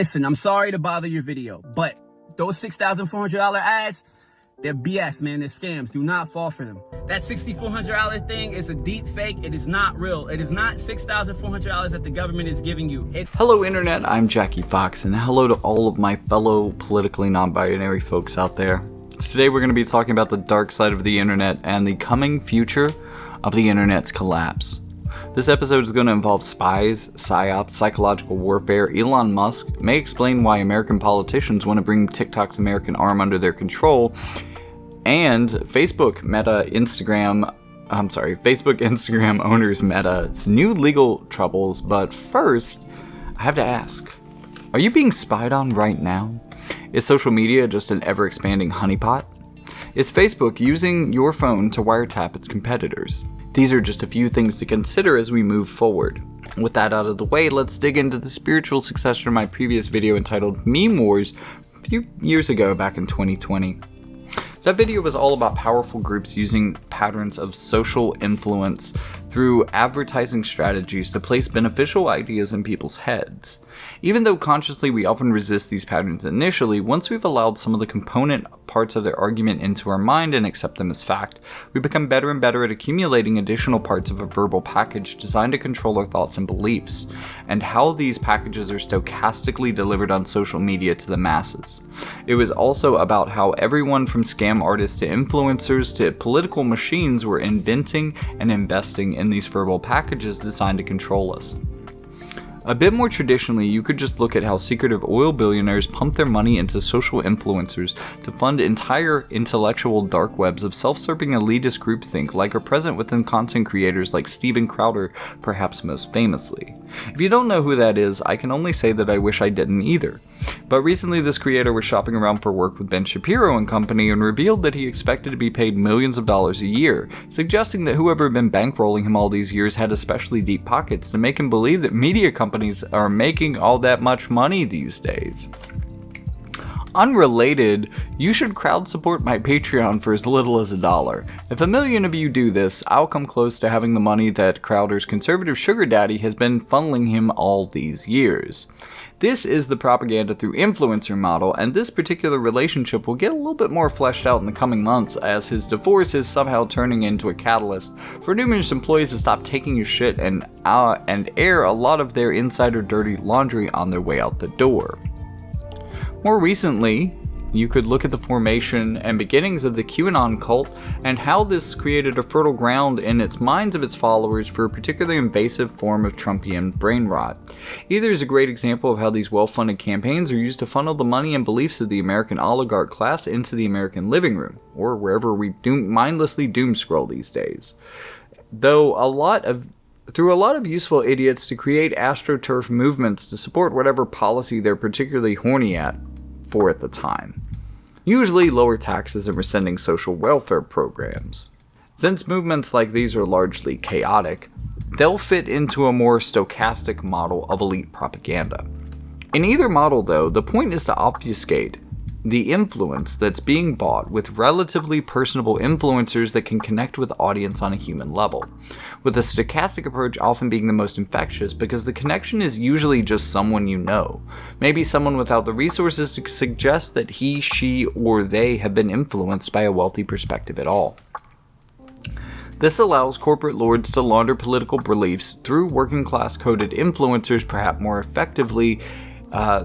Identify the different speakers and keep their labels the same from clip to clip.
Speaker 1: Listen, I'm sorry to bother your video, but those $6,400 ads, they're BS, man. They're scams. Do not fall for them. That $6,400 thing is a deep fake. It is not real. It is not $6,400 that the government is giving you.
Speaker 2: Hello, Internet. I'm Jackie Fox, and hello to all of my fellow politically non-binary folks out there. Today, we're going to be talking about the dark side of the Internet and the coming future of the Internet's collapse. This episode is going to involve spies, psyops, psychological warfare. Elon Musk may explain why American politicians want to bring TikTok's American arm under their control, and Facebook Instagram owners Meta's new legal troubles. But first, I have to ask, are you being spied on right now? Is social media just an ever-expanding honeypot? Is Facebook using your phone to wiretap its competitors? These are just a few things to consider as we move forward. With that out of the way, let's dig into the spiritual successor to my previous video entitled Meme Wars a few years ago back in 2020. That video was all about powerful groups using patterns of social influence through advertising strategies to place beneficial ideas in people's heads. Even though consciously we often resist these patterns initially, once we've allowed some of the component parts of their argument into our mind and accept them as fact, we become better and better at accumulating additional parts of a verbal package designed to control our thoughts and beliefs, and how these packages are stochastically delivered on social media to the masses. It was also about how everyone from scam artists to influencers to political machines were inventing and investing in these verbal packages designed to control us. A bit more traditionally, you could just look at how secretive oil billionaires pump their money into social influencers to fund entire intellectual dark webs of self-serving elitist groupthink like are present within content creators like Steven Crowder, perhaps most famously. If you don't know who that is, I can only say that I wish I didn't either. But recently this creator was shopping around for work with Ben Shapiro and company and revealed that he expected to be paid millions of dollars a year, suggesting that whoever had been bankrolling him all these years had especially deep pockets to make him believe that media companies are making all that much money these days. Unrelated, you should crowd support my Patreon for as little as $1. If 1 million of you do this, I'll come close to having the money that Crowder's conservative sugar daddy has been funneling him all these years. This is the propaganda through influencer model, and this particular relationship will get a little bit more fleshed out in the coming months as his divorce is somehow turning into a catalyst for numerous employees to stop taking his shit and air a lot of their insider dirty laundry on their way out the door. More recently, you could look at the formation and beginnings of the QAnon cult and how this created a fertile ground in its minds of its followers for a particularly invasive form of Trumpian brain rot. Either is a great example of how these well-funded campaigns are used to funnel the money and beliefs of the American oligarch class into the American living room, or wherever we mindlessly doom scroll these days. Through a lot of useful idiots to create astroturf movements to support whatever policy they're particularly horny for at the time. Usually lower taxes and rescinding social welfare programs. Since movements like these are largely chaotic, they'll fit into a more stochastic model of elite propaganda. In either model though, the point is to obfuscate the influence that's being bought with relatively personable influencers that can connect with the audience on a human level, with a stochastic approach often being the most infectious because the connection is usually just someone you know, maybe someone without the resources to suggest that he, she, or they have been influenced by a wealthy perspective at all. This allows corporate lords to launder political beliefs through working class coded influencers perhaps more effectively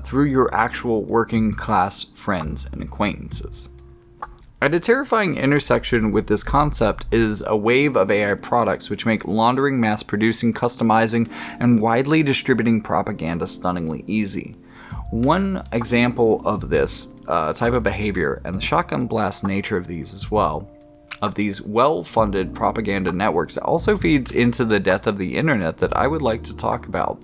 Speaker 2: through your actual working class friends and acquaintances. At a terrifying intersection with this concept is a wave of AI products which make laundering, mass producing, customizing, and widely distributing propaganda stunningly easy. One example of this type of behavior, and the shotgun blast nature of these as well, of these well-funded propaganda networks that also feeds into the death of the internet that I would like to talk about,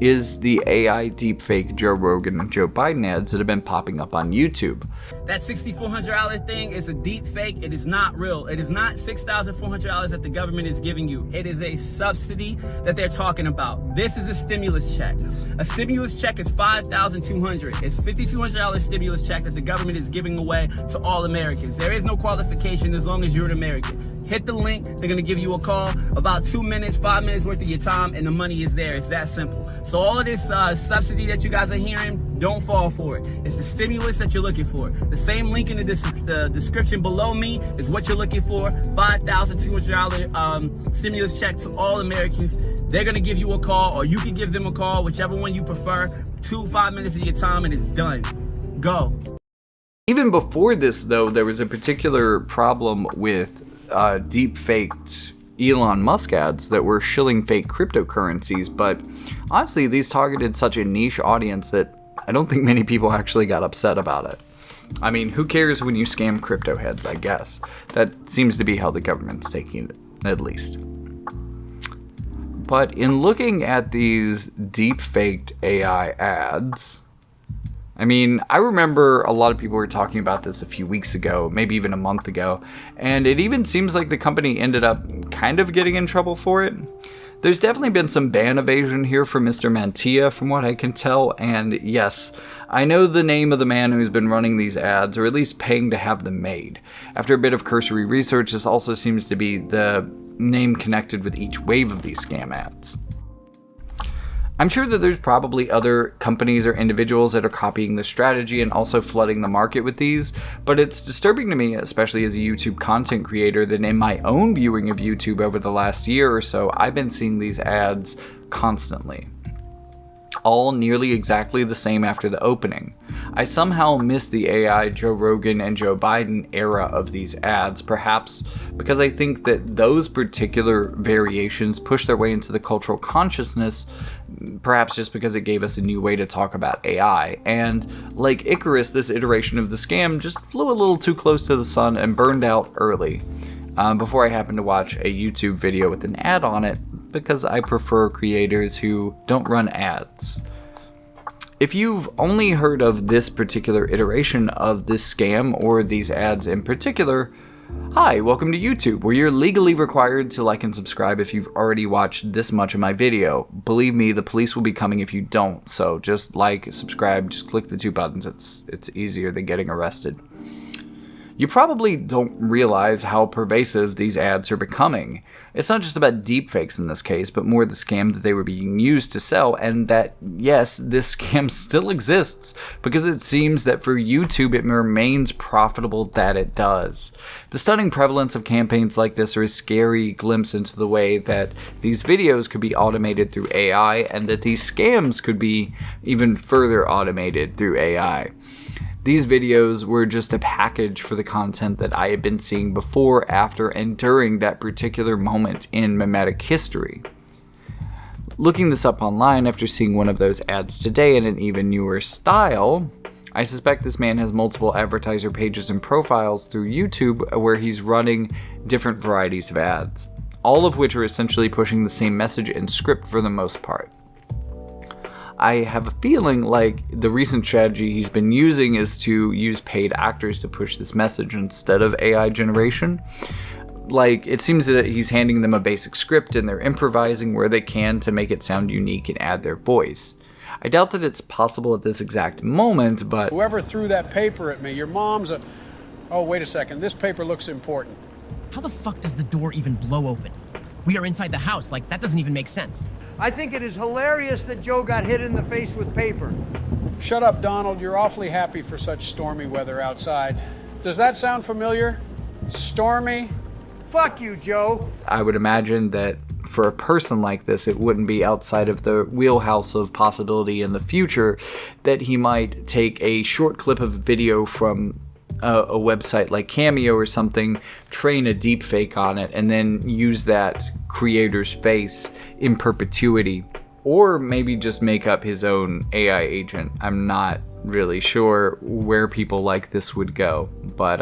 Speaker 2: is the AI deepfake Joe Rogan and Joe Biden ads that have been popping up on YouTube.
Speaker 1: That $6,400 thing is a deep fake. It is not real. It is not $6,400 that the government is giving you. It is a subsidy that they're talking about. This is a stimulus check. A stimulus check is $5,200. It's $5,200 stimulus check that the government is giving away to all Americans. There is no qualification as long as you're an American. Hit the link. They're going to give you a call. About 2 minutes, 5 minutes worth of your time, and the money is there. It's that simple. So all of this subsidy that you guys are hearing, Don't fall for it. It's the stimulus that you're looking for. The same link in the description below me is what you're looking for. $5,200 stimulus check to all Americans. They're gonna give you a call, or you can give them a call, whichever one you prefer. 5 minutes of your time and it's done. Go.
Speaker 2: Even before this, though, there was a particular problem with deep-faked Elon Musk ads that were shilling fake cryptocurrencies, but honestly, these targeted such a niche audience that I don't think many people actually got upset about it. I mean, who cares when you scam crypto heads, I guess. That seems to be how the government's taking it, at least. But in looking at these deep-faked AI ads, I mean, I remember a lot of people were talking about this a few weeks ago, maybe even a month ago, and it even seems like the company ended up kind of getting in trouble for it. There's definitely been some ban evasion here for Mr. Mantilla, from what I can tell, and yes, I know the name of the man who's been running these ads, or at least paying to have them made. After a bit of cursory research, this also seems to be the name connected with each wave of these scam ads. I'm sure that there's probably other companies or individuals that are copying this strategy and also flooding the market with these, but it's disturbing to me, especially as a YouTube content creator, that in my own viewing of YouTube over the last year or so, I've been seeing these ads constantly. All nearly exactly the same after the opening. I somehow miss the AI Joe Rogan and Joe Biden era of these ads, perhaps because I think that those particular variations push their way into the cultural consciousness, perhaps just because it gave us a new way to talk about AI. And like Icarus, this iteration of the scam just flew a little too close to the sun and burned out early. Before I happened to watch a YouTube video with an ad on it, because I prefer creators who don't run ads. If you've only heard of this particular iteration of this scam, or these ads in particular, hi, welcome to YouTube, where you're legally required to like and subscribe if you've already watched this much of my video. Believe me, the police will be coming if you don't, so just like, subscribe, just click the 2 buttons, it's easier than getting arrested. You probably don't realize how pervasive these ads are becoming. It's not just about deepfakes in this case, but more the scam that they were being used to sell, and that, yes, this scam still exists, because it seems that for YouTube it remains profitable that it does. The stunning prevalence of campaigns like this are a scary glimpse into the way that these videos could be automated through AI, and that these scams could be even further automated through AI. These videos were just a package for the content that I had been seeing before, after, and during that particular moment in memetic history. Looking this up online after seeing one of those ads today in an even newer style, I suspect this man has multiple advertiser pages and profiles through YouTube where he's running different varieties of ads, all of which are essentially pushing the same message and script for the most part. I have a feeling like the recent strategy he's been using is to use paid actors to push this message instead of AI generation. Like, it seems that he's handing them a basic script and they're improvising where they can to make it sound unique and add their voice. I doubt that it's possible at this exact moment, but...
Speaker 3: Whoever threw that paper at me, your mom's a... Oh, wait a second, this paper looks important.
Speaker 4: How the fuck does the door even blow open? We are inside the house, like, that doesn't even make sense.
Speaker 5: I think it is hilarious that Joe got hit in the face with paper.
Speaker 3: Shut up, Donald. You're awfully happy for such stormy weather outside. Does that sound familiar? Stormy?
Speaker 5: Fuck you, Joe.
Speaker 2: I would imagine that for a person like this, it wouldn't be outside of the wheelhouse of possibility in the future that he might take a short clip of video from a website like Cameo or something, train a deepfake on it, and then use that creator's face in perpetuity. Or maybe just make up his own AI agent. I'm not really sure where people like this would go. But,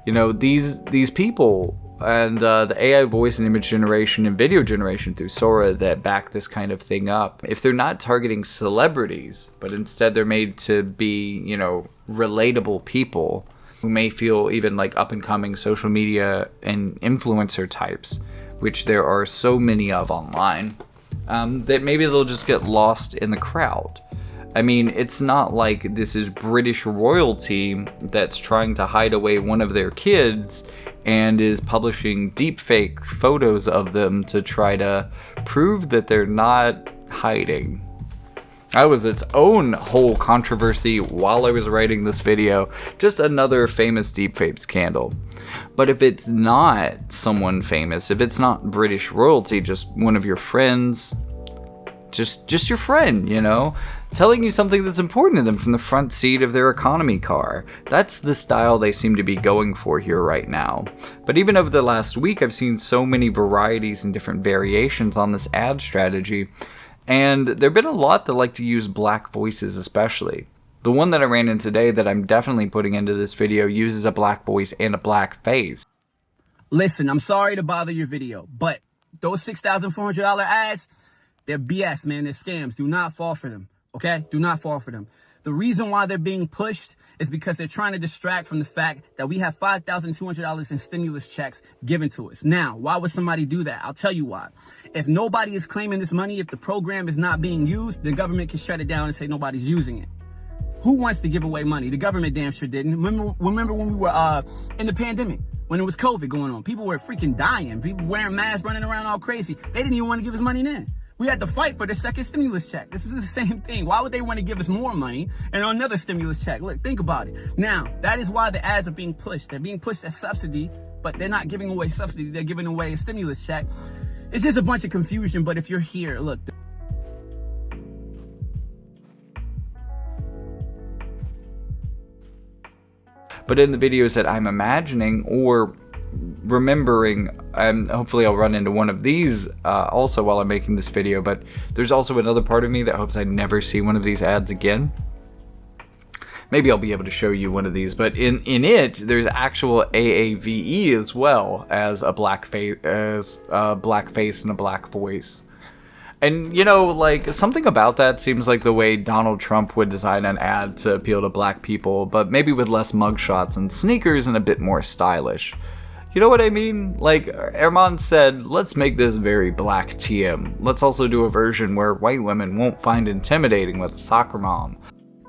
Speaker 2: you know, these people and the AI voice and image generation and video generation through Sora that back this kind of thing up, if they're not targeting celebrities, but instead they're made to be, you know, relatable people who may feel even like up-and-coming social media and influencer types, which there are so many of online, that maybe they'll just get lost in the crowd. I mean, it's not like this is British royalty that's trying to hide away one of their kids and is publishing deepfake photos of them to try to prove that they're not hiding. That was its own whole controversy while I was writing this video. Just another famous deepfake scandal. But if it's not someone famous, if it's not British royalty, just one of your friends, just your friend, you know, telling you something that's important to them from the front seat of their economy car. That's the style they seem to be going for here right now. But even over the last week, I've seen so many varieties and different variations on this ad strategy. And there have been a lot that like to use black voices especially. The one that I ran into today that I'm definitely putting into this video uses a black voice and a black face.
Speaker 1: Listen, I'm sorry to bother your video, but those $6,400 ads, they're BS, man. They're scams. Do not fall for them, okay? Do not fall for them. The reason why they're being pushed is because they're trying to distract from the fact that we have $5,200 in stimulus checks given to us. Now, why would somebody do that? I'll tell you why. If nobody is claiming this money, if the program is not being used, the government can shut it down and say nobody's using it. Who wants to give away money? The government damn sure didn't. Remember when we were in the pandemic, when it was COVID going on? People were freaking dying. People wearing masks, running around all crazy. They didn't even want to give us money then. We had to fight for the second stimulus check. This is the same thing. Why would they want to give us more money and another stimulus check? Look, think about it. Now, that is why the ads are being pushed. They're being pushed as subsidy, but they're not giving away subsidy. They're giving away a stimulus check. It's just a bunch of confusion, but if you're here, look.
Speaker 2: But in the videos that I'm imagining or remembering, and hopefully I'll run into one of these also while I'm making this video, but there's also another part of me that hopes I never see one of these ads again. Maybe I'll be able to show you one of these, but in it, there's actual AAVE as well as a black face, and a black voice. And, you know, like, something about that seems like the way Donald Trump would design an ad to appeal to black people, but maybe with less mugshots and sneakers and a bit more stylish. You know what I mean? Like, Erman said, let's make this very black TM. Let's also do a version where white women won't find intimidating with a soccer mom.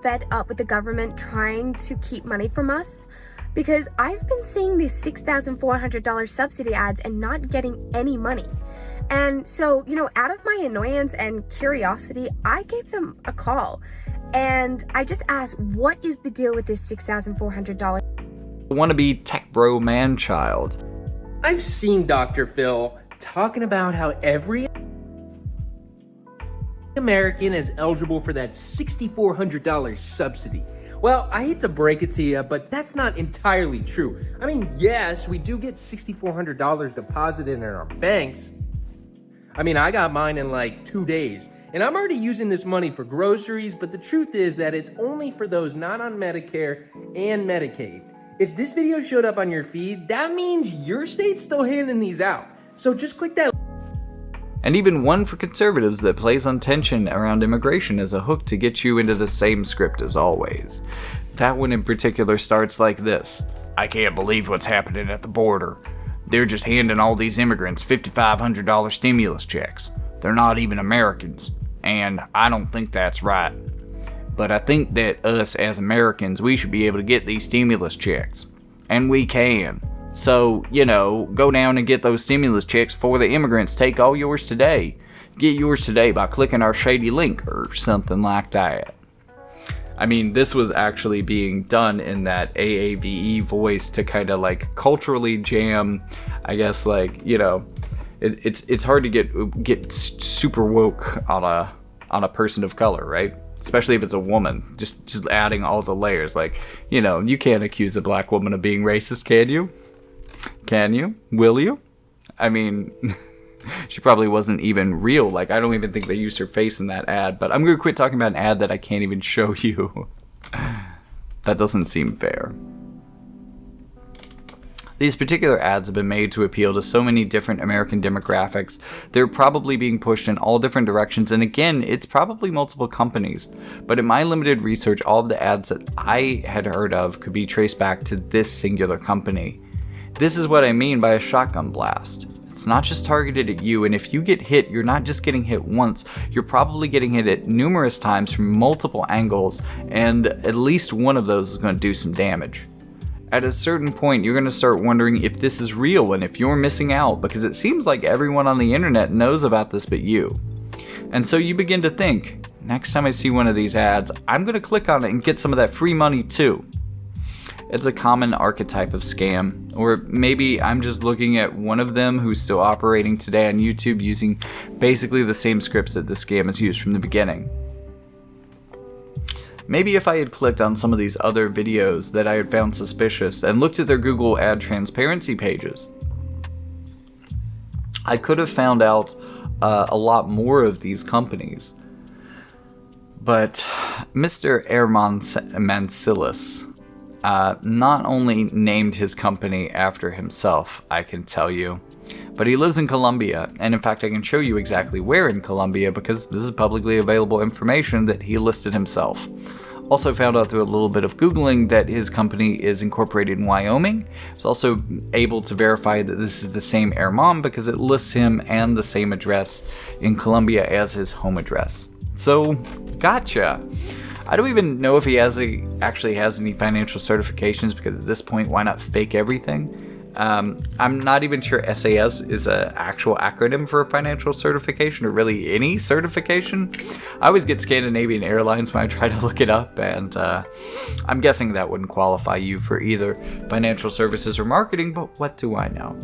Speaker 6: Fed up with the government trying to keep money from us, because I've been seeing these $6,400 subsidy ads and not getting any money. And so, you know, out of my annoyance and curiosity, I gave them a call and I just asked, what is the deal with this $6,400?
Speaker 2: Wannabe tech bro man child.
Speaker 7: I've seen Dr. Phil talking about how every American is eligible for that $6,400 subsidy. Well, I hate to break it to you, but that's not entirely true. I mean, yes, we do get $6,400 deposited in our banks. I mean, I got mine in like 2 days, and I'm already using this money for groceries, but the truth is that it's only for those not on Medicare and Medicaid. If this video showed up on your feed, that means your state's still handing these out. So just click that.
Speaker 2: And even one for conservatives that plays on tension around immigration as a hook to get you into the same script as always. That one in particular starts like this. I can't believe what's happening at the border. They're just handing all these immigrants $5,500 stimulus checks. They're not even Americans, and I don't think that's right. But I think that us as Americans, we should be able to get these stimulus checks. And we can. So, you know, go down and get those stimulus checks before the immigrants take all yours today. Get yours today by clicking our shady link or something like that. I mean, this was actually being done in that AAVE voice to kind of like culturally jam, I guess, like, you know, it's hard to get super woke on a person of color, right? Especially if it's a woman, just adding all the layers. Like, you know, you can't accuse a black woman of being racist, can you? Can you? Will you? I mean, she probably wasn't even real. Like, I don't even think they used her face in that ad, but I'm gonna quit talking about an ad that I can't even show you. That doesn't seem fair. These particular ads have been made to appeal to so many different American demographics. They're probably being pushed in all different directions, and again, it's probably multiple companies. But in my limited research, all of the ads that I had heard of could be traced back to this singular company. This is what I mean by a shotgun blast. It's not just targeted at you, and if you get hit, you're not just getting hit once, you're probably getting hit at numerous times from multiple angles, and at least one of those is going to do some damage. At a certain point, you're going to start wondering if this is real and if you're missing out, because it seems like everyone on the internet knows about this but you. And so you begin to think, next time I see one of these ads, I'm going to click on it and get some of that free money too. It's a common archetype of scam, or maybe I'm just looking at one of them who's still operating today on YouTube using basically the same scripts that the scam has used from the beginning. Maybe if I had clicked on some of these other videos that I had found suspicious and looked at their Google ad transparency pages, I could have found out a lot more of these companies. But Mr. Mancilis not only named his company after himself, I can tell you, but he lives in Colombia, and in fact I can show you exactly where in Colombia because this is publicly available information that he listed himself. Also found out through a little bit of Googling that his company is incorporated in Wyoming. I was also able to verify that this is the same Herman because it lists him and the same address in Colombia as his home address. So, gotcha. I don't even know if he actually has any financial certifications because at this point, why not fake everything? I'm not even sure SAS is an actual acronym for a financial certification or really any certification. I always get Scandinavian Airlines when I try to look it up, and I'm guessing that wouldn't qualify you for either financial services or marketing, but what do I know?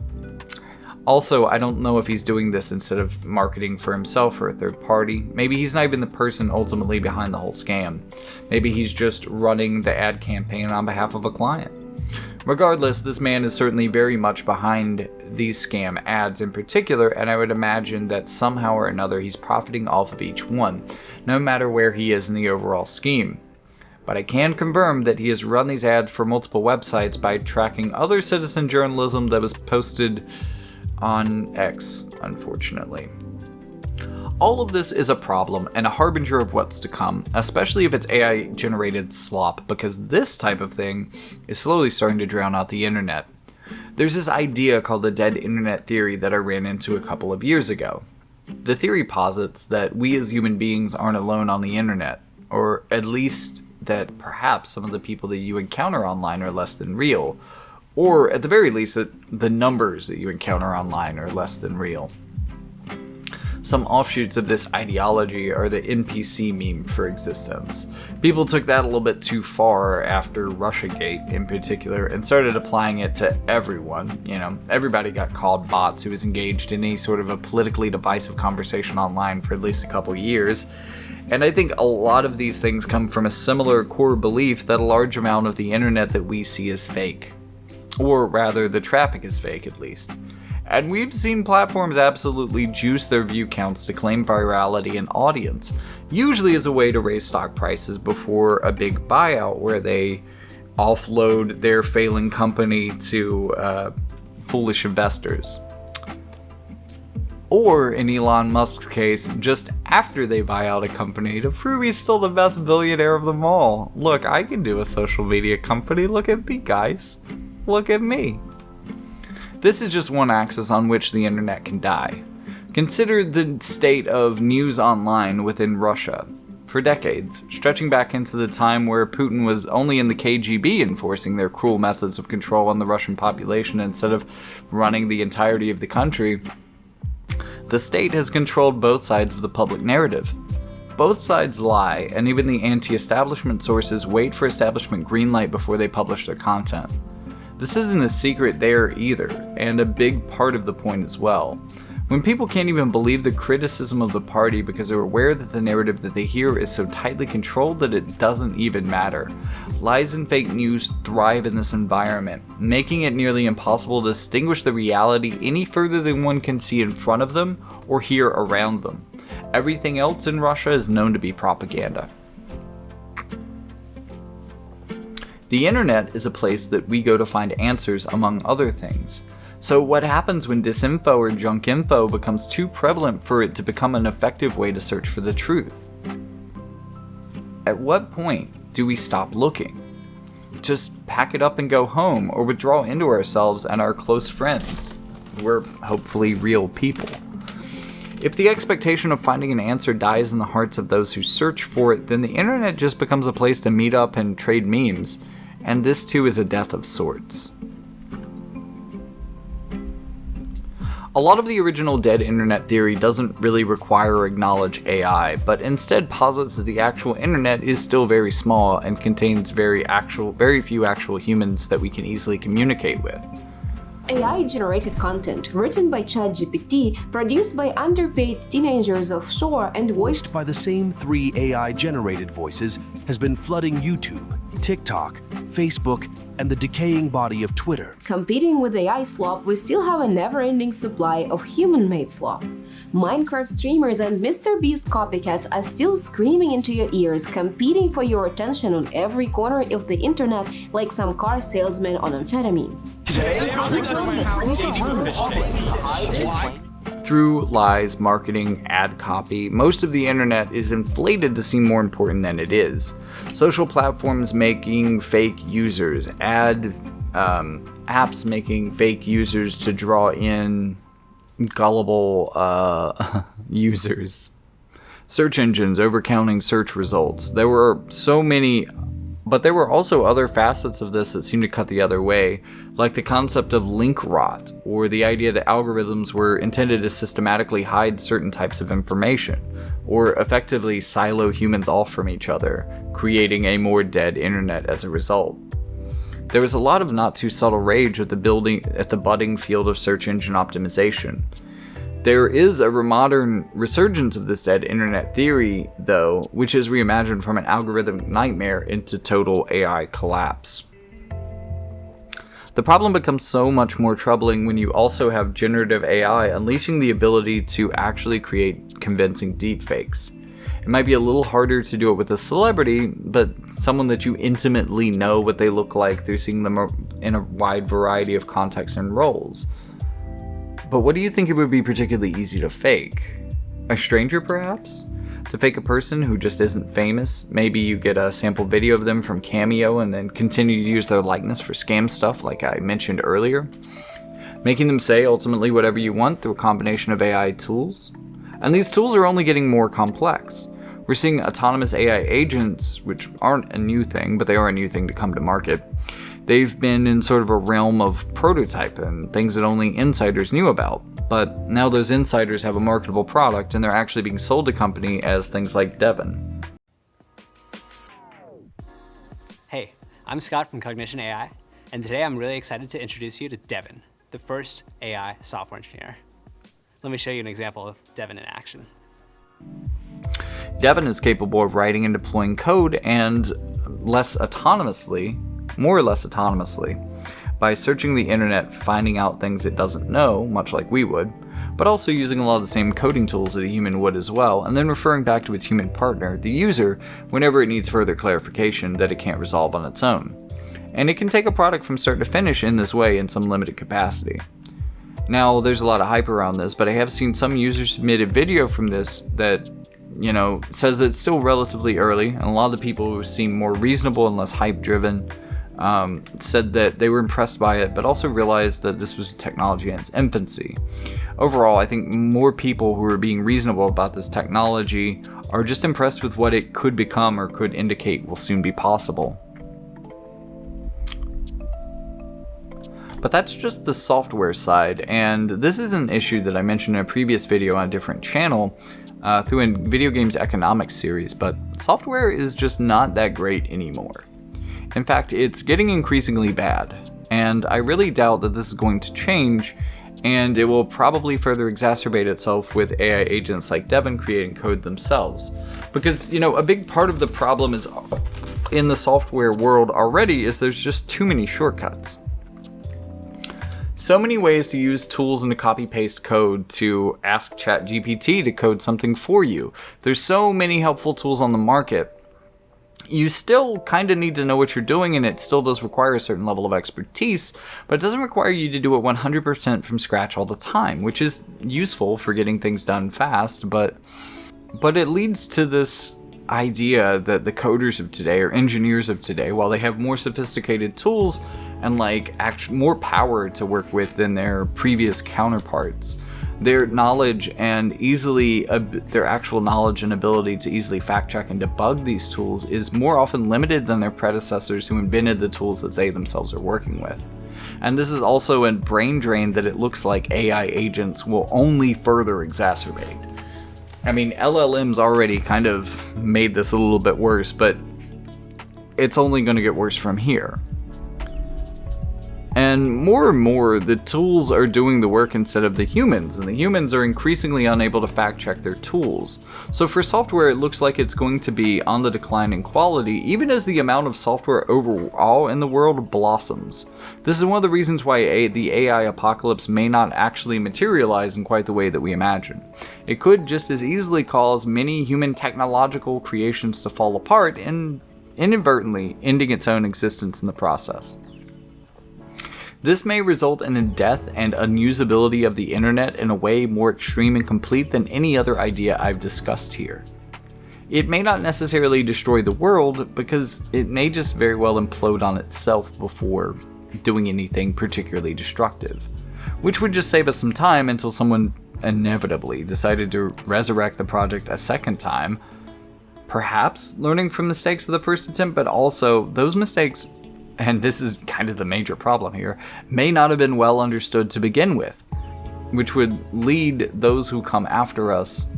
Speaker 2: Also, I don't know if he's doing this instead of marketing for himself or a third party. Maybe he's not even the person ultimately behind the whole scam. Maybe he's just running the ad campaign on behalf of a client. Regardless, this man is certainly very much behind these scam ads in particular, and I would imagine that somehow or another he's profiting off of each one, no matter where he is in the overall scheme. But I can confirm that he has run these ads for multiple websites by tracking other citizen journalism that was posted on X, unfortunately. All of this is a problem and a harbinger of what's to come, especially if it's AI-generated slop, because this type of thing is slowly starting to drown out the internet. There's this idea called the dead internet theory that I ran into a couple of years ago. The theory posits that we as human beings aren't alone on the internet, or at least that perhaps some of the people that you encounter online are less than real, or at the very least that the numbers that you encounter online are less than real. Some offshoots of this ideology are the NPC meme for existence. People took that a little bit too far after Russiagate in particular and started applying it to everyone. You know, everybody got called bots who was engaged in any sort of a politically divisive conversation online for at least a couple years. And I think a lot of these things come from a similar core belief that a large amount of the internet that we see is fake. Or rather, the traffic is fake at least. And we've seen platforms absolutely juice their view counts to claim virality and audience, usually as a way to raise stock prices before a big buyout where they offload their failing company to foolish investors. Or, in Elon Musk's case, just after they buy out a company to prove he's still the best billionaire of them all. Look, I can do a social media company. Look at me, guys. Look at me. This is just one axis on which the internet can die. Consider the state of news online within Russia. For decades, stretching back into the time where Putin was only in the KGB enforcing their cruel methods of control on the Russian population instead of running the entirety of the country, the state has controlled both sides of the public narrative. Both sides lie, and even the anti-establishment sources wait for establishment green light before they publish their content. This isn't a secret there either, and a big part of the point as well. When people can't even believe the criticism of the party because they're aware that the narrative that they hear is so tightly controlled that it doesn't even matter. Lies and fake news thrive in this environment, making it nearly impossible to distinguish the reality any further than one can see in front of them or hear around them. Everything else in Russia is known to be propaganda. The internet is a place that we go to find answers among other things. So what happens when disinfo or junk info becomes too prevalent for it to become an effective way to search for the truth? At what point do we stop looking? Just pack it up and go home, or withdraw into ourselves and our close friends? We're hopefully real people. If the expectation of finding an answer dies in the hearts of those who search for it, then the internet just becomes a place to meet up and trade memes. And this too is a death of sorts. A lot of the original dead internet theory doesn't really require or acknowledge AI, but instead posits that the actual internet is still very small and contains very few actual humans that we can easily communicate with.
Speaker 8: AI-generated content written by ChatGPT, produced by underpaid teenagers offshore and
Speaker 9: voiced by the same 3 AI-generated voices, has been flooding YouTube, TikTok, Facebook, and the decaying body of Twitter.
Speaker 8: Competing with AI slop, we still have a never-ending supply of human-made slop. Minecraft streamers and MrBeast copycats are still screaming into your ears, competing for your attention on every corner of the internet like some car salesman on amphetamines.
Speaker 2: Through lies, marketing, ad copy, most of the internet is inflated to seem more important than it is. Social platforms making fake users, apps making fake users to draw in gullible users. Search engines overcounting search results. There were so many, but there were also other facets of this that seemed to cut the other way, like the concept of link rot, or the idea that algorithms were intended to systematically hide certain types of information, or effectively silo humans off from each other, creating a more dead internet as a result. There was a lot of not too subtle rage at the budding field of search engine optimization. There is a modern resurgence of this dead internet theory, though, which is reimagined from an algorithmic nightmare into total AI collapse. The problem becomes so much more troubling when you also have generative AI unleashing the ability to actually create convincing deepfakes. It might be a little harder to do it with a celebrity, but someone that you intimately know what they look like through seeing them in a wide variety of contexts and roles. But what do you think it would be particularly easy to fake? A stranger, perhaps? To fake a person who just isn't famous? Maybe you get a sample video of them from Cameo and then continue to use their likeness for scam stuff like I mentioned earlier? Making them say ultimately whatever you want through a combination of AI tools? And these tools are only getting more complex. We're seeing autonomous AI agents, which aren't a new thing, but they are a new thing to come to market. They've been in sort of a realm of prototype and things that only insiders knew about. But now those insiders have a marketable product and they're actually being sold to company as things like Devon.
Speaker 10: Hey, I'm Scott from Cognition AI, and today I'm really excited to introduce you to Devon, the first AI software engineer. Let me show you an example of Devon in action.
Speaker 2: Devon is capable of writing and deploying code and more or less autonomously, by searching the internet, finding out things it doesn't know, much like we would, but also using a lot of the same coding tools that a human would as well, and then referring back to its human partner, the user, whenever it needs further clarification that it can't resolve on its own. And it can take a product from start to finish in this way in some limited capacity. Now, there's a lot of hype around this, but I have seen some users submit a video from this that, says it's still relatively early, and a lot of the people who seem more reasonable and less hype-driven said that they were impressed by it, but also realized that this was technology in its infancy. Overall, I think more people who are being reasonable about this technology are just impressed with what it could become or could indicate will soon be possible. But that's just the software side, and this is an issue that I mentioned in a previous video on a different channel through a video games economics series, but software is just not that great anymore. In fact, it's getting increasingly bad, and I really doubt that this is going to change, and it will probably further exacerbate itself with AI agents like Devon creating code themselves. Because, a big part of the problem is in the software world already is there's just too many shortcuts. So many ways to use tools and to copy-paste code to ask ChatGPT to code something for you. There's so many helpful tools on the market. You still kind of need to know what you're doing, and it still does require a certain level of expertise, but it doesn't require you to do it 100% from scratch all the time, which is useful for getting things done fast, but it leads to this idea that the coders of today or engineers of today, while they have more sophisticated tools and more power to work with than their previous counterparts, their knowledge and their actual knowledge and ability to easily fact check and debug these tools is more often limited than their predecessors who invented the tools that they themselves are working with. And this is also a brain drain that it looks like AI agents will only further exacerbate. I mean, LLMs already kind of made this a little bit worse, but it's only going to get worse from here. And more, the tools are doing the work instead of the humans, and the humans are increasingly unable to fact-check their tools. So for software, it looks like it's going to be on the decline in quality, even as the amount of software overall in the world blossoms. This is one of the reasons why the AI apocalypse may not actually materialize in quite the way that we imagine. It could just as easily cause many human technological creations to fall apart, and inadvertently ending its own existence in the process. This may result in a death and unusability of the internet in a way more extreme and complete than any other idea I've discussed here. It may not necessarily destroy the world, because it may just very well implode on itself before doing anything particularly destructive, which would just save us some time until someone inevitably decided to resurrect the project a second time, perhaps learning from mistakes of the first attempt, but also those mistakes, and this is kind of the major problem here, may not have been well understood to begin with, which would lead those who come after us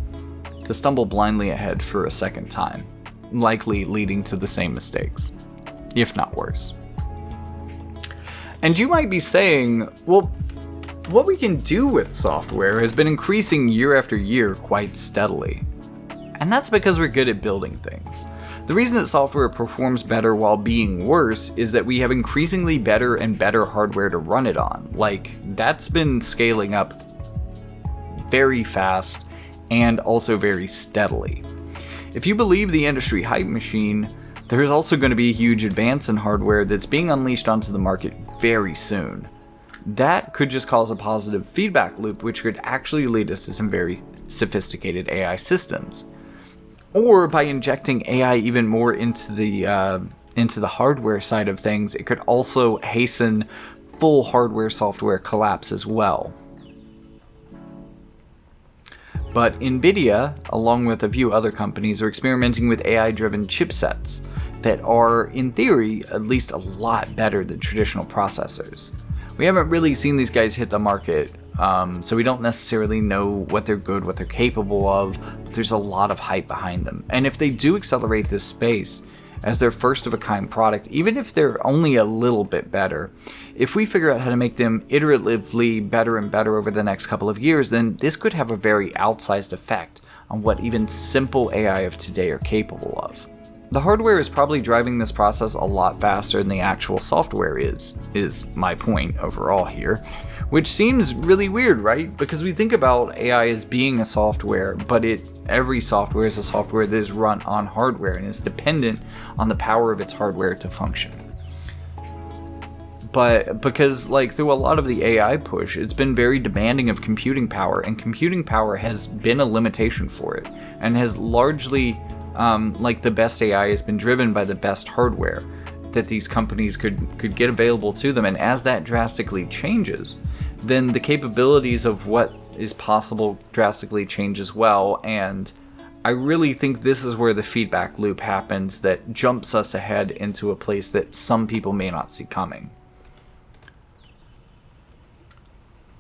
Speaker 2: to stumble blindly ahead for a second time, likely leading to the same mistakes, if not worse. And you might be saying, well, what we can do with software has been increasing year after year quite steadily. And that's because we're good at building things. The reason that software performs better while being worse is that we have increasingly better and better hardware to run it on. Like, that's been scaling up very fast and also very steadily. If you believe the industry hype machine, there's also going to be a huge advance in hardware that's being unleashed onto the market very soon. That could just cause a positive feedback loop, which could actually lead us to some very sophisticated AI systems. Or by injecting AI even more into the hardware side of things, it could also hasten full hardware-software collapse as well. But NVIDIA, along with a few other companies, are experimenting with AI-driven chipsets that are, in theory, at least a lot better than traditional processors. We haven't really seen these guys hit the market, so we don't necessarily know what they're good, what they're capable of, but there's a lot of hype behind them. And if they do accelerate this space as their first-of-a-kind product, even if they're only a little bit better, if we figure out how to make them iteratively better and better over the next couple of years, then this could have a very outsized effect on what even simple AI of today are capable of. The hardware is probably driving this process a lot faster than the actual software is my point overall here. Which seems really weird, right? Because we think about AI as being a software, but every software is a software that is run on hardware and is dependent on the power of its hardware to function. But because through a lot of the AI push, it's been very demanding of computing power, and computing power has been a limitation for it, and has largely the best AI has been driven by the best hardware that these companies could get available to them. And as that drastically changes, then the capabilities of what is possible drastically change as well. And I really think this is where the feedback loop happens that jumps us ahead into a place that some people may not see coming.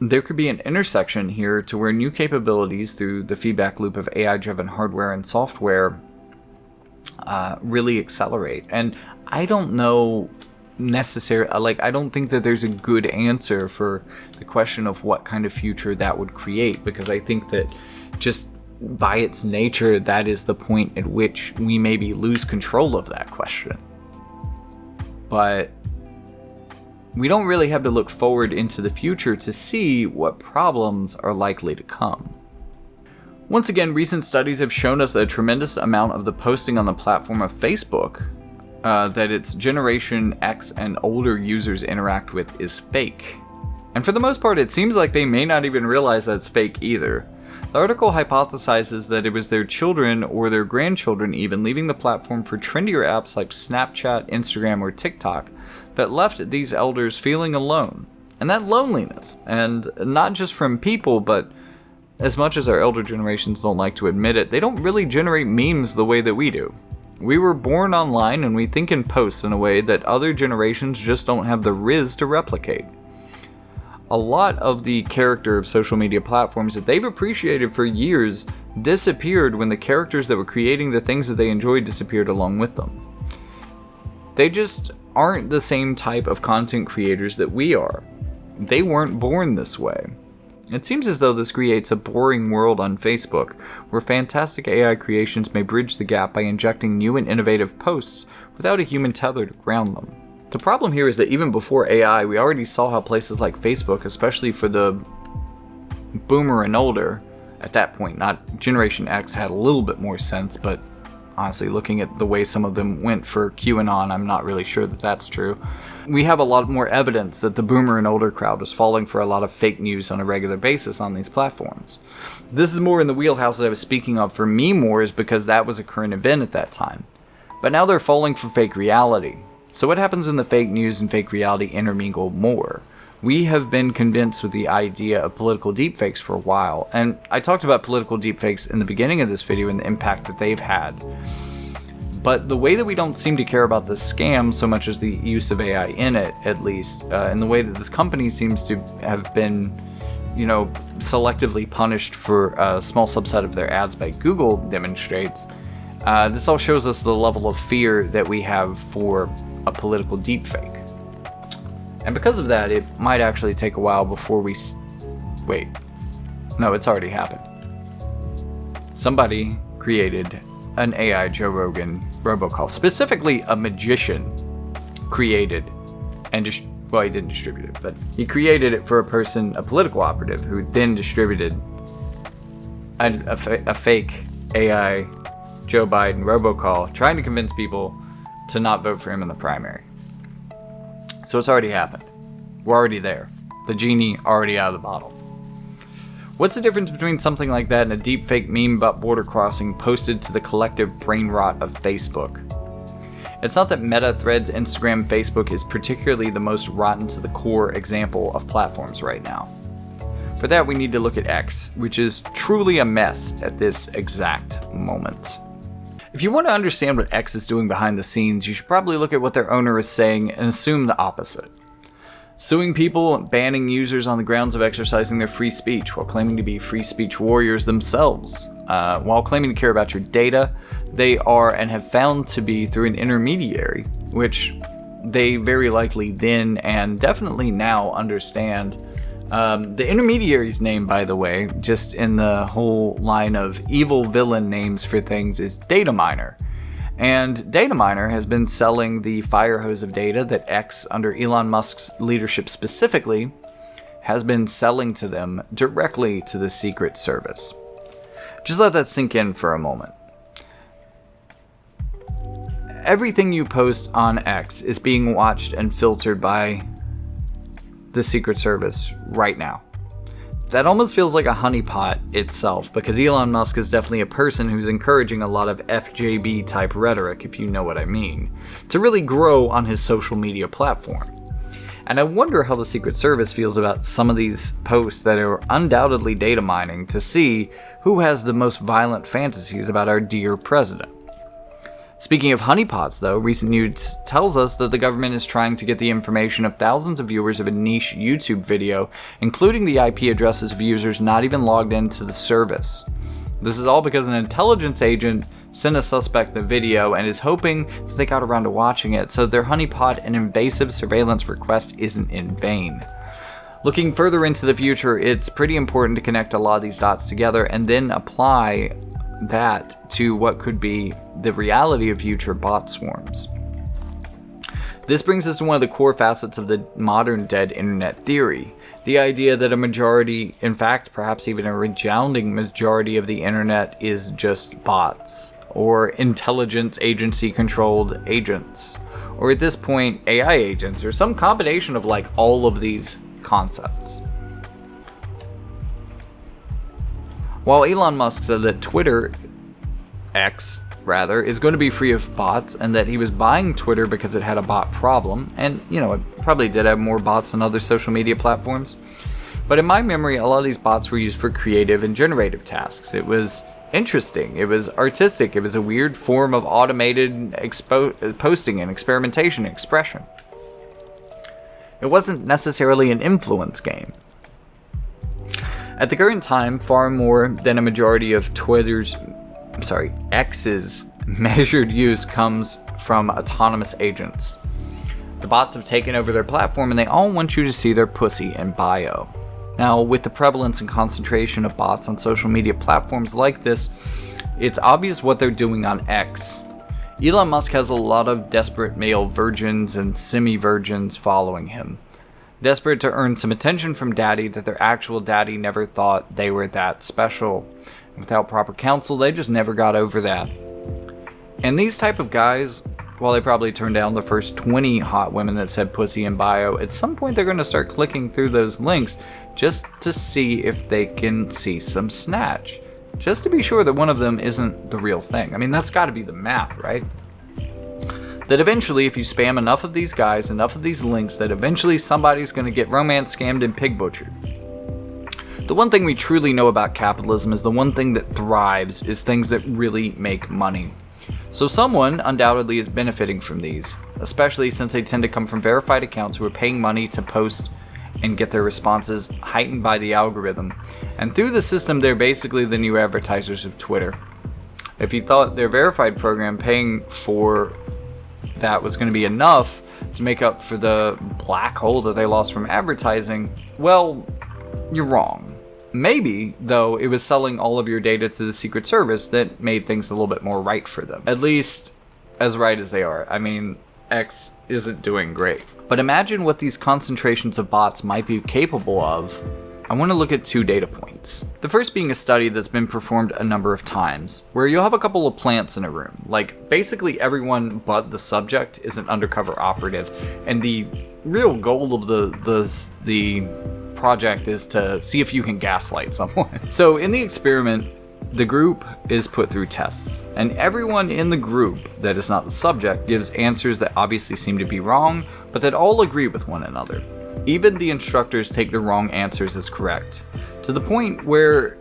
Speaker 2: There could be an intersection here to where new capabilities through the feedback loop of AI-driven hardware and software really accelerate. And I don't know necessarily, I don't think that there's a good answer for the question of what kind of future that would create, because I think that just by its nature, that is the point at which we maybe lose control of that question. But we don't really have to look forward into the future to see what problems are likely to come. Once again, recent studies have shown us that a tremendous amount of the posting on the platform of Facebook that its Generation X and older users interact with is fake. And for the most part, it seems like they may not even realize that's fake either. The article hypothesizes that it was their children or their grandchildren even leaving the platform for trendier apps like Snapchat, Instagram, or TikTok that left these elders feeling alone. And that loneliness, and not just from people, but as much as our elder generations don't like to admit it, they don't really generate memes the way that we do. We were born online and we think in posts in a way that other generations just don't have the riz to replicate. a lot of the character of social media platforms that they've appreciated for years disappeared when the characters that were creating the things that they enjoyed disappeared along with them. They just aren't the same type of content creators that we are. They weren't born this way. It seems as though this creates a boring world on Facebook, where fantastic AI creations may bridge the gap by injecting new and innovative posts without a human tether to ground them. The problem here is that even before AI, we already saw how places like Facebook, especially for the boomer and older, at that point, not Generation X, had a little bit more sense, but honestly, looking at the way some of them went for QAnon, I'm not really sure that that's true. We have a lot more evidence that the boomer and older crowd was falling for a lot of fake news on a regular basis on these platforms. This is more in the wheelhouse that I was speaking of for meme wars because that was a current event at that time. But now they're falling for fake reality. So what happens when the fake news and fake reality intermingle more? We have been convinced with the idea of political deepfakes for a while, and I talked about political deepfakes in the beginning of this video and the impact that they've had. But the way that we don't seem to care about this scam so much as the use of AI in it, at least, and the way that this company seems to have been, selectively punished for a small subset of their ads by Google demonstrates, this all shows us the level of fear that we have for a political deepfake. And because of that, it might actually take a while before we wait. No, it's already happened. Somebody created an AI Joe Rogan robocall. Specifically, a magician created and he didn't distribute it, but he created it for a political operative, who then distributed a fake AI Joe Biden robocall, trying to convince people to not vote for him in the primary. So it's already happened. We're already there. The genie already out of the bottle. What's the difference between something like that and a deepfake meme about border crossing posted to the collective brain rot of Facebook? It's not that Meta, Threads, Instagram, Facebook is particularly the most rotten to the core example of platforms right now. For that, we need to look at X, which is truly a mess at this exact moment. If you want to understand what X is doing behind the scenes, you should probably look at what their owner is saying and assume the opposite. Suing people, banning users on the grounds of exercising their free speech while claiming to be free speech warriors themselves. While claiming to care about your data, they are and have found to be through an intermediary, which they very likely then and definitely now understand. The intermediary's name, by the way, just in the whole line of evil villain names for things, is data miner. And data miner has been selling the fire hose of data that X, under Elon Musk's leadership specifically, has been selling to them directly to the Secret Service. Just let that sink in for a moment. Everything you post on X is being watched and filtered by the Secret Service right now. That almost feels like a honeypot itself, because Elon Musk is definitely a person who's encouraging a lot of FJB type rhetoric, if you know what I mean, to really grow on his social media platform. And I wonder how the Secret Service feels about some of these posts that are undoubtedly data mining to see who has the most violent fantasies about our dear president. Speaking of honeypots, though, recent news tells us that the government is trying to get the information of thousands of viewers of a niche YouTube video, including the IP addresses of users not even logged into the service. This is all because an intelligence agent sent a suspect the video and is hoping that they got around to watching it, so their honeypot and invasive surveillance request isn't in vain. Looking further into the future, it's pretty important to connect a lot of these dots together and then apply that to what could be the reality of future bot swarms. This brings us to one of the core facets of the modern dead internet theory, the idea that a majority, in fact perhaps even a resounding majority of the internet is just bots, or intelligence agency controlled agents, or at this point AI agents, or some combination of like all of these concepts. While Elon Musk said that Twitter, X rather, is going to be free of bots, and that he was buying Twitter because it had a bot problem, and it probably did have more bots than other social media platforms, but in my memory a lot of these bots were used for creative and generative tasks. It was interesting, it was artistic, it was a weird form of automated posting and experimentation and expression. It wasn't necessarily an influence game. At the current time, far more than a majority of X's measured use comes from autonomous agents. The bots have taken over their platform and they all want you to see their pussy in bio. Now, with the prevalence and concentration of bots on social media platforms like this, it's obvious what they're doing on X. Elon Musk has a lot of desperate male virgins and semi-virgins following him. Desperate to earn some attention from daddy that their actual daddy never thought they were that special. Without proper counsel, they just never got over that. And these type of guys, while they probably turned down the first 20 hot women that said pussy in bio, at some point they're going to start clicking through those links just to see if they can see some snatch. Just to be sure that one of them isn't the real thing. I mean, that's got to be the math, right? That eventually, if you spam enough of these guys, enough of these links, that eventually somebody's going to get romance scammed and pig butchered. The one thing we truly know about capitalism is the one thing that thrives is things that really make money. So someone undoubtedly is benefiting from these, especially since they tend to come from verified accounts who are paying money to post and get their responses heightened by the algorithm. And through the system, they're basically the new advertisers of Twitter. If you thought their verified program paying for that was going to be enough to make up for the black hole that they lost from advertising, well, you're wrong. Maybe, though, it was selling all of your data to the Secret Service that made things a little bit more right for them. At least, as right as they are. I mean, X isn't doing great. But imagine what these concentrations of bots might be capable of. I want to look at 2 data points. The first being a study that's been performed a number of times, where you'll have a couple of plants in a room. Like, basically everyone but the subject is an undercover operative, and the real goal of the project is to see if you can gaslight someone. So in the experiment, the group is put through tests, and everyone in the group that is not the subject gives answers that obviously seem to be wrong, but that all agree with one another. Even the instructors take the wrong answers as correct, to the point where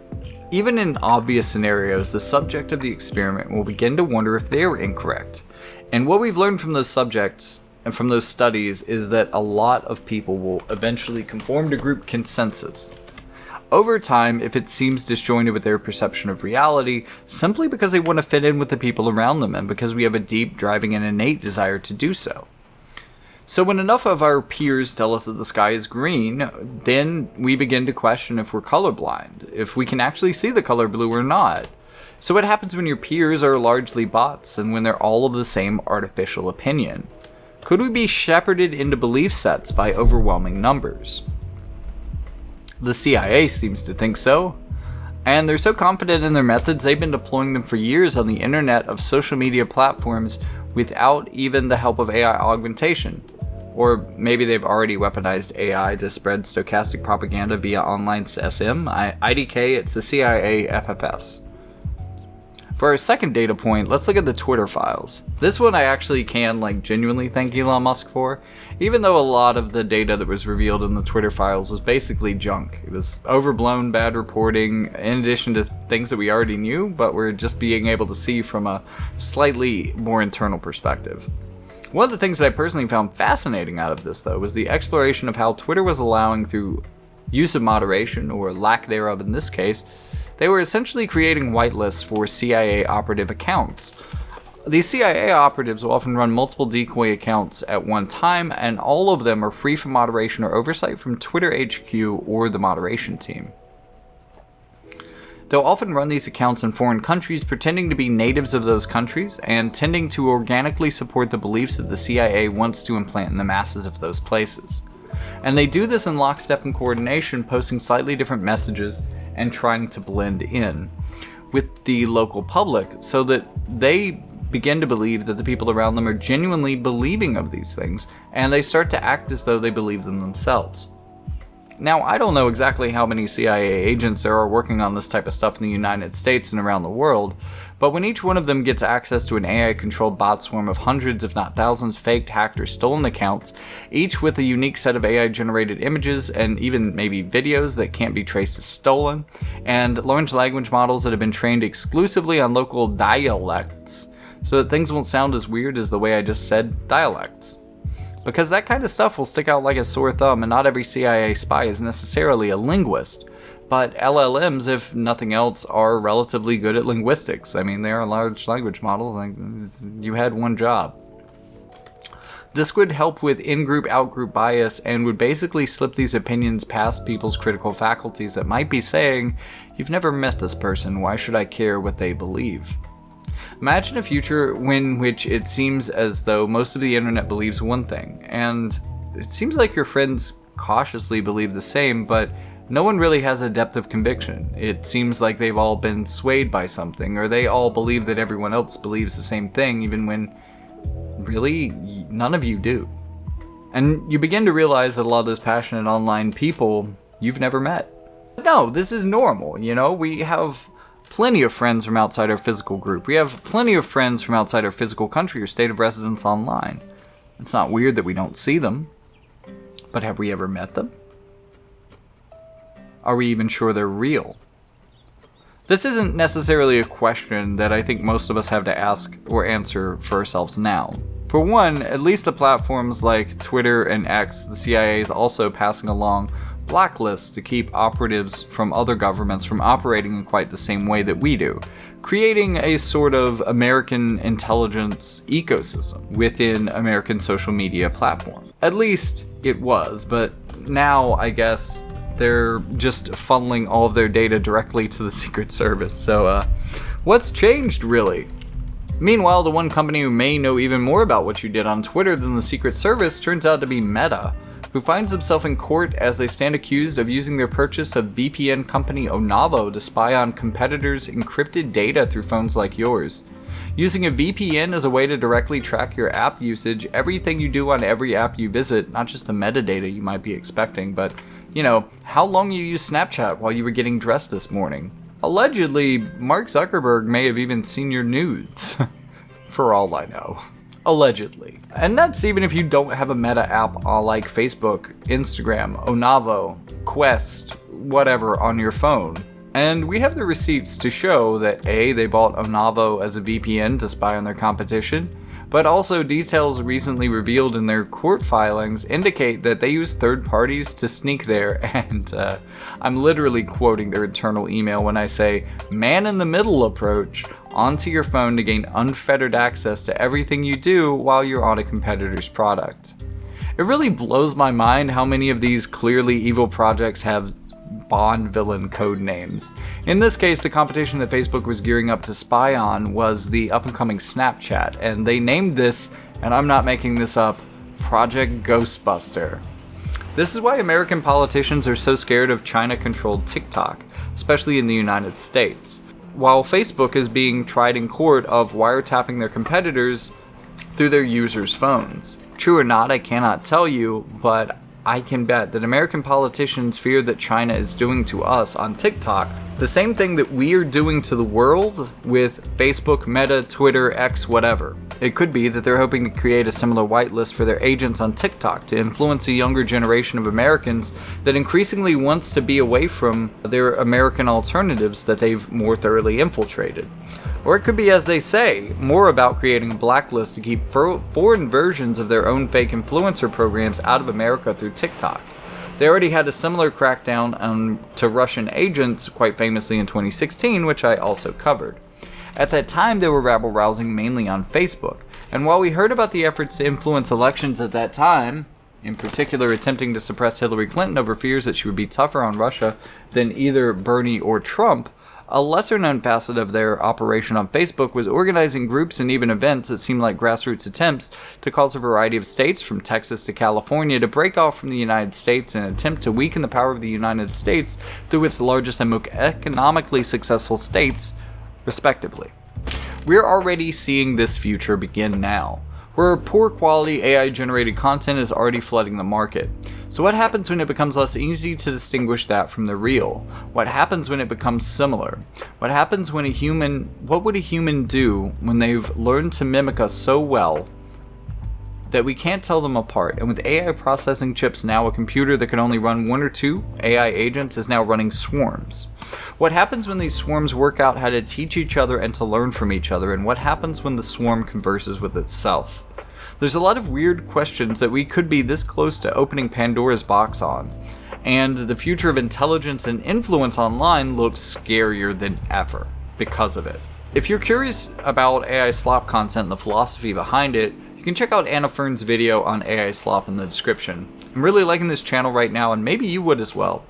Speaker 2: even in obvious scenarios, the subject of the experiment will begin to wonder if they were incorrect. And what we've learned from those subjects and from those studies is that a lot of people will eventually conform to group consensus. Over time, if it seems disjointed with their perception of reality, simply because they want to fit in with the people around them and because we have a deep, driving, and innate desire to do so. So when enough of our peers tell us that the sky is green, then we begin to question if we're colorblind, if we can actually see the color blue or not. So what happens when your peers are largely bots and when they're all of the same artificial opinion? Could we be shepherded into belief sets by overwhelming numbers? The CIA seems to think so. And they're so confident in their methods, they've been deploying them for years on the internet of social media platforms without even the help of AI augmentation. Or maybe they've already weaponized AI to spread stochastic propaganda via online SM. IDK, it's the CIA FFS. For our second data point, let's look at the Twitter files. This one I actually can genuinely thank Elon Musk for, even though a lot of the data that was revealed in the Twitter files was basically junk. It was overblown bad reporting, in addition to things that we already knew, but we're just being able to see from a slightly more internal perspective. One of the things that I personally found fascinating out of this, though, was the exploration of how Twitter was allowing, through use of moderation, or lack thereof in this case, they were essentially creating whitelists for CIA operative accounts. These CIA operatives will often run multiple decoy accounts at one time, and all of them are free from moderation or oversight from Twitter HQ or the moderation team. They'll often run these accounts in foreign countries, pretending to be natives of those countries, and tending to organically support the beliefs that the CIA wants to implant in the masses of those places. And they do this in lockstep and coordination, posting slightly different messages and trying to blend in with the local public so that they begin to believe that the people around them are genuinely believing of these things, and they start to act as though they believe them themselves. Now, I don't know exactly how many CIA agents there are working on this type of stuff in the United States and around the world, but when each one of them gets access to an AI-controlled bot swarm of hundreds if not thousands faked, hacked, or stolen accounts, each with a unique set of AI-generated images and even maybe videos that can't be traced as stolen, and large language models that have been trained exclusively on local dialects, so that things won't sound as weird as the way I just said dialects. because that kind of stuff will stick out like a sore thumb, and not every CIA spy is necessarily a linguist. But LLMs, if nothing else, are relatively good at linguistics. I mean, they are large language models. Like, you had one job. This would help with in-group, out-group bias and would basically slip these opinions past people's critical faculties that might be saying, "You've never met this person, why should I care what they believe?" Imagine a future in which it seems as though most of the internet believes one thing, and it seems like your friends cautiously believe the same, but no one really has a depth of conviction. It seems like they've all been swayed by something, or they all believe that everyone else believes the same thing, even when really none of you do. And you begin to realize that a lot of those passionate online people you've never met. No, this is normal, you know? We have plenty of friends from outside our physical group. We have plenty of friends from outside our physical country or state of residence online. It's not weird that we don't see them. But have we ever met them? Are we even sure they're real? This isn't necessarily a question that I think most of us have to ask or answer for ourselves now. For one, at least the platforms like Twitter and X, the CIA is also passing along blacklists to keep operatives from other governments from operating in quite the same way that we do, creating a sort of American intelligence ecosystem within American social media platform. At least it was, but now I guess they're just funneling all of their data directly to the Secret Service. So what's changed really? Meanwhile, the one company who may know even more about what you did on Twitter than the Secret Service turns out to be Meta, who finds himself in court as they stand accused of using their purchase of VPN company Onavo to spy on competitors' encrypted data through phones like yours. Using a VPN as a way to directly track your app usage, everything you do on every app you visit, not just the metadata you might be expecting, but, you know, how long you used Snapchat while you were getting dressed this morning. Allegedly, Mark Zuckerberg may have even seen your nudes, for all I know. Allegedly. And that's even if you don't have a Meta app like Facebook, Instagram, Onavo, Quest, whatever on your phone. And we have the receipts to show that A, they bought Onavo as a VPN to spy on their competition, but also details recently revealed in their court filings indicate that they used third parties to sneak there, and I'm literally quoting their internal email when I say, man-in-the-middle approach onto your phone to gain unfettered access to everything you do while you're on a competitor's product. It really blows my mind how many of these clearly evil projects have Bond villain code names. In this case, the competition that Facebook was gearing up to spy on was the up-and-coming Snapchat, and they named this, and I'm not making this up, Project Ghostbuster. This is why American politicians are so scared of China-controlled TikTok, especially in the United States. While Facebook is being tried in court of wiretapping their competitors through their users' phones. True or not, I cannot tell you, but I can bet that American politicians fear that China is doing to us on TikTok the same thing that we are doing to the world with Facebook, Meta, Twitter, X, whatever. It could be that they're hoping to create a similar whitelist for their agents on TikTok to influence a younger generation of Americans that increasingly wants to be away from their American alternatives that they've more thoroughly infiltrated. Or it could be, as they say, more about creating a blacklist to keep foreign versions of their own fake influencer programs out of America through TikTok. They already had a similar crackdown to Russian agents, quite famously in 2016, which I also covered. At that time, they were rabble-rousing mainly on Facebook, and while we heard about the efforts to influence elections at that time, in particular attempting to suppress Hillary Clinton over fears that she would be tougher on Russia than either Bernie or Trump, a lesser-known facet of their operation on Facebook was organizing groups and even events that seemed like grassroots attempts to cause a variety of states, from Texas to California, to break off from the United States and attempt to weaken the power of the United States through its largest and most economically successful states, respectively. We're already seeing this future begin now, where poor quality AI-generated content is already flooding the market. So what happens when it becomes less easy to distinguish that from the real? What happens when it becomes similar? What happens when what would a human do when they've learned to mimic us so well that we can't tell them apart? And with AI processing chips now, a computer that can only run one or two AI agents is now running swarms. What happens when these swarms work out how to teach each other and to learn from each other? And what happens when the swarm converses with itself? There's a lot of weird questions that we could be this close to opening Pandora's box on, and the future of intelligence and influence online looks scarier than ever because of it. If you're curious about AI slop content and the philosophy behind it, you can check out Anna Fern's video on AI slop in the description. I'm really liking this channel right now, and maybe you would as well.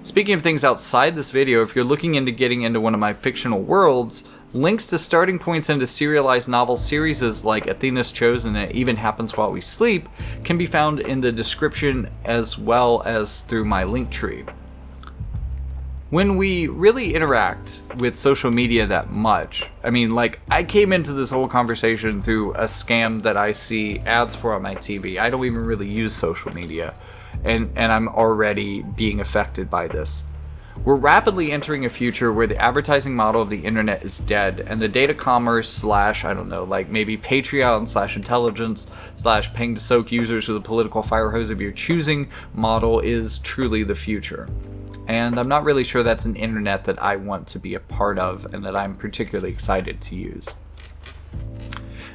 Speaker 2: Speaking of things outside this video, if you're looking into getting into one of my fictional worlds, links to starting points into serialized novel series like Athena's Chosen and It Even Happens While We Sleep can be found in the description as well as through my link tree. When we really interact with social media that much, I came into this whole conversation through a scam that I see ads for on my TV. I don't even really use social media, and I'm already being affected by this. We're rapidly entering a future where the advertising model of the internet is dead, and the data commerce / maybe Patreon / intelligence / paying to soak users with a political fire hose of your choosing model is truly the future. And I'm not really sure that's an internet that I want to be a part of and that I'm particularly excited to use.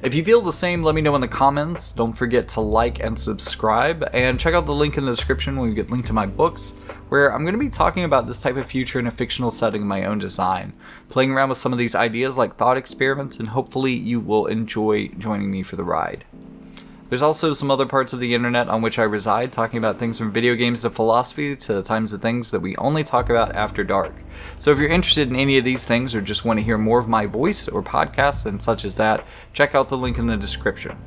Speaker 2: If you feel the same, let me know in the comments. Don't forget to like and subscribe, and check out the link in the description where you get linked to my books, where I'm going to be talking about this type of future in a fictional setting of my own design, playing around with some of these ideas like thought experiments, and hopefully you will enjoy joining me for the ride. There's also some other parts of the internet on which I reside, talking about things from video games to philosophy to the types of things that we only talk about after dark. So if you're interested in any of these things or just want to hear more of my voice or podcasts and such as that, check out the link in the description.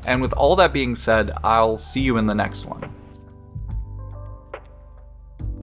Speaker 2: And with all that being said, I'll see you in the next one.